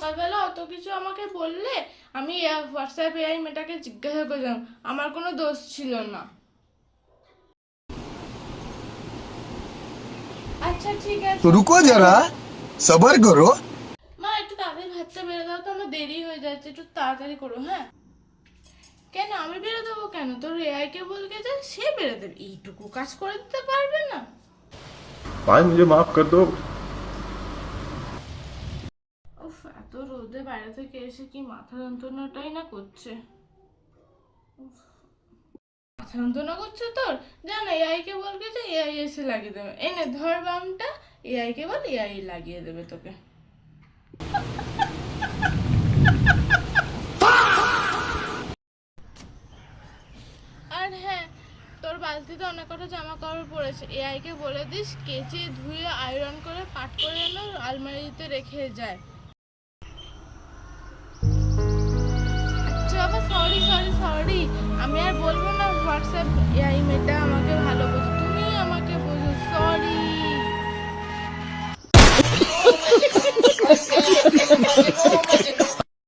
সকালবেলা অত কিছু আমাকে বললে, আমি হোয়াটসঅ্যাপ এআই মেয়েটাকে জিজ্ঞাসা করলাম, আমার কোনো দোষ ছিল না। আচ্ছা ঠিক আছে। तो रुको जरा, सबर करो। মা একটু তাড়াতাড়ি ভাতটা বেড়ে দাও তো, আমার দেরি হয়ে যাচ্ছে, একটু তাড়াতাড়ি করো। হ্যাঁ কেন আমি বেড়ে দেবো কেন? তোর এআই কে বলকে যা, সে বেড়ে দেবে। এইটুকু কাজ করে দিতে পারবে না? भाई मुझे माफ कर दो। উফ, এত রোদে বাইরে থেকে এসে কি মাথা যন্ত্রণাটাই না করছে। উফ, মাথা যন্ত্রণা করছে তোর? জানা এআই কে বলকে যে এআই এসে লাগিয়ে দেবে। এনে ধর বামটা, এআই কে বল এআই লাগিয়ে দেবে তোকে। আর হ্যাঁ, তোর বালতিতে অনেক কটা জামা কাপড় পড়েছে, এআই কে বলে দিস কেচে ধুয়ে আয়রন করে পাট করে এনে আলমারিতে রেখে যায়। আচ্ছা বাবা, সরি সরি সরি, আমি আর বলবো না হোয়াটসঅ্যাপ এআই মেয়েটা